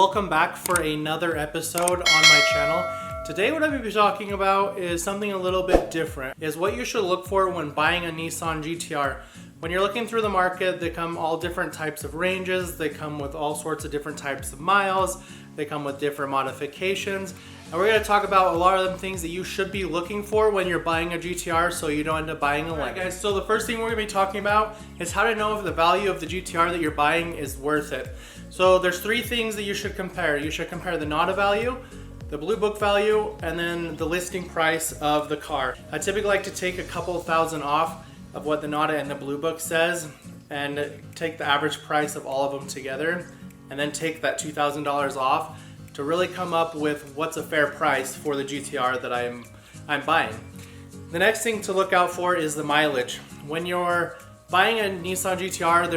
welcome back for another episode on my channel. Today what I'm going to be talking about is something a little bit different, is what you should look for when buying a Nissan GTR. When you're looking through the market, they come all different types of ranges, they come with all sorts of different types of miles, they come with different modifications, and we're going to talk about a lot of them things that you should be looking for when you're buying a GTR so you don't end up buying a Alright guys, so the first thing we're going to be talking about is how to know if the value of the GTR that you're buying is worth it. So there's three things that you should compare. You should compare the NADA value, the Blue Book value, and then the listing price of the car. I typically like to take a couple thousand off of what the NADA and the Blue Book says and take the average price of all of them together and then take that $2,000 off to really come up with what's a fair price for the GTR that I'm buying. The next thing to look out for is the mileage. When you're buying a Nissan GTR,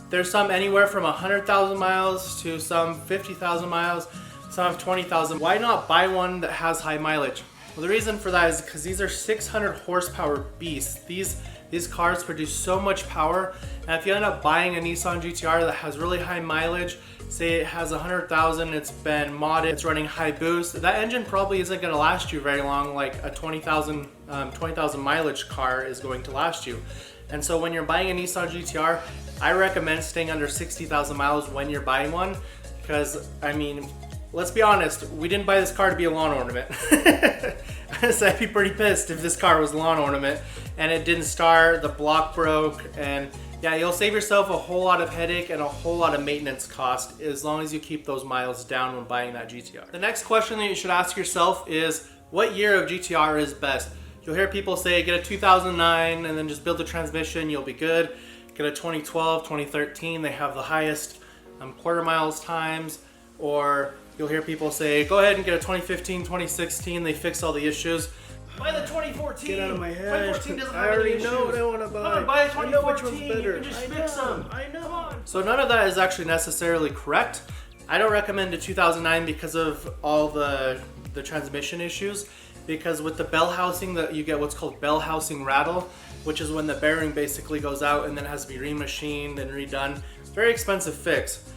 there's some anywhere from 100,000 miles to some 50,000 miles, some have 20,000. Why not buy one that has high mileage? Well, the reason for that is because these are 600 horsepower beasts. These cars produce so much power, and if you end up buying a Nissan GTR that has really high mileage, say it has 100,000, it's been modded, it's running high boost, that engine probably isn't going to last you very long like a 20,000 mileage car is going to last you. And so when you're buying a Nissan GTR, I recommend staying under 60,000 miles when you're buying one, because I mean, let's be honest, we didn't buy this car to be a lawn ornament. I'd be pretty pissed if this car was a lawn ornament and it didn't start, the block broke, and yeah, you'll save yourself a whole lot of headache and a whole lot of maintenance cost as long as you keep those miles down when buying that GTR. The next question that you should ask yourself is, what year of GTR is best? You'll hear people say get a 2009 and then just build the transmission, you'll be good. Get a 2012, 2013, they have the highest quarter miles times. Or you'll hear people say, go ahead and get a 2015, 2016, they fix all the issues. Buy the 2014. Get out of my head. 2014 doesn't I have any already issues. know what I want to buy. Come on, buy a 2014. I know which one's better. You can just fix them. I know. Come on. So none of that is actually necessarily correct. I don't recommend a 2009 because of all the transmission issues. Because with the bell housing, that you get what's called bell housing rattle, which is when the bearing basically goes out and then has to be remachined and redone. It's a very expensive fix.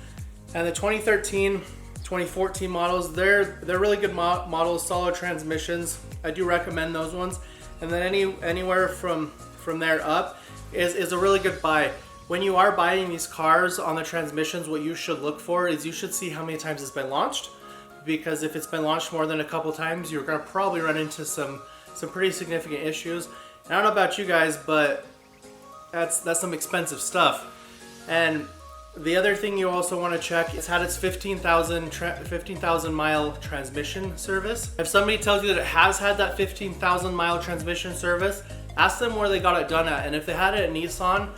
And the 2013, 2014 models, they're really good models, solid transmissions. I do recommend those ones. And then anywhere from there up is a really good buy. When you are buying these cars on the transmissions, what you should look for is you should see how many times it's been launched. Because if it's been launched more than a couple times, you're gonna probably run into some pretty significant issues. And I don't know about you guys, but that's some expensive stuff. And the other thing you also want to check is had its 15,000 mile transmission service. If somebody tells you that it has had that 15,000 mile transmission service, ask them where they got it done at. And if they had it at Nissan,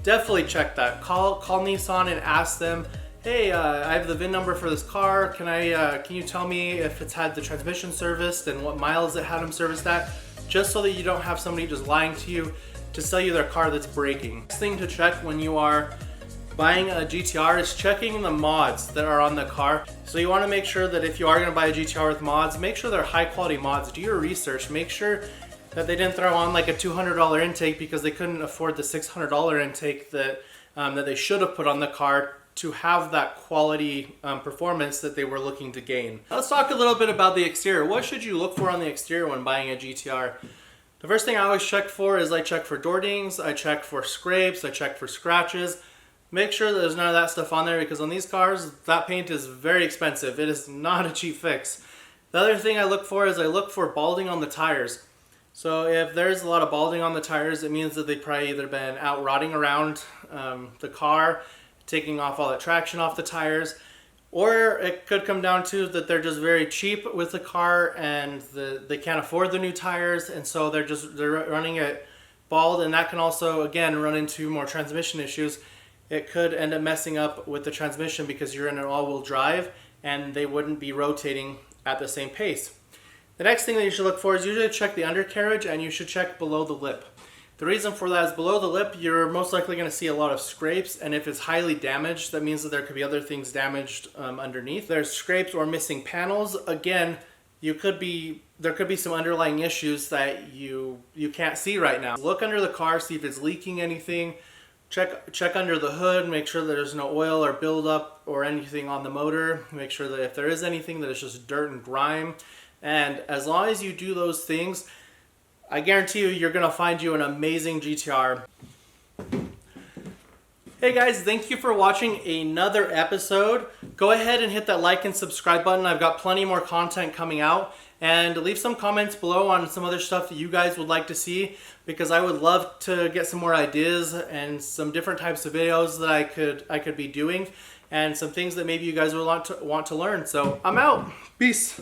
definitely check that. Call Nissan and ask them, hey, I have the VIN number for this car. Can you tell me if it's had the transmission serviced and what miles it had them serviced at? Just so that you don't have somebody just lying to you to sell you their car that's breaking. Next thing to check when you are buying a GTR is checking the mods that are on the car. So you want to make sure that if you are going to buy a GTR with mods, make sure they're high quality mods. Do your research. Make sure that they didn't throw on like a $200 intake because they couldn't afford the $600 intake that they should have put on the car to have that quality performance that they were looking to gain. Let's talk a little bit about the exterior. What should you look for on the exterior when buying a GTR? The first thing I always check for is I check for door dings, I check for scrapes, I check for scratches. Make sure that there's none of that stuff on there because on these cars, that paint is very expensive. It is not a cheap fix. The other thing I look for is I look for balding on the tires. So if there's a lot of balding on the tires, it means that they've probably either been out rotting around the car, taking off all the traction off the tires, or it could come down to that they're just very cheap with the car and they can't afford the new tires, and so they're running it bald, and that can also again run into more transmission issues. It could end up messing up with the transmission because you're in an all-wheel drive and they wouldn't be rotating at the same pace. The next thing that you should look for is usually check the undercarriage, and you should check below the lip. The reason for that is below the lip, you're most likely going to see a lot of scrapes, and if it's highly damaged, that means that there could be other things damaged underneath. There's scrapes or missing panels. Again, there could be some underlying issues that you can't see right now. Look under the car, see if it's leaking anything, Check under the hood, make sure that there's no oil or buildup or anything on the motor. Make sure that if there is anything, that it's just dirt and grime. And as long as you do those things, I guarantee you're gonna find you an amazing GTR. Hey guys, thank you for watching another episode. Go ahead and hit that like and subscribe button. I've got plenty more content coming out. And leave some comments below on some other stuff that you guys would like to see, because I would love to get some more ideas and some different types of videos that I could be doing, and some things that maybe you guys would want to learn. So I'm out. Peace.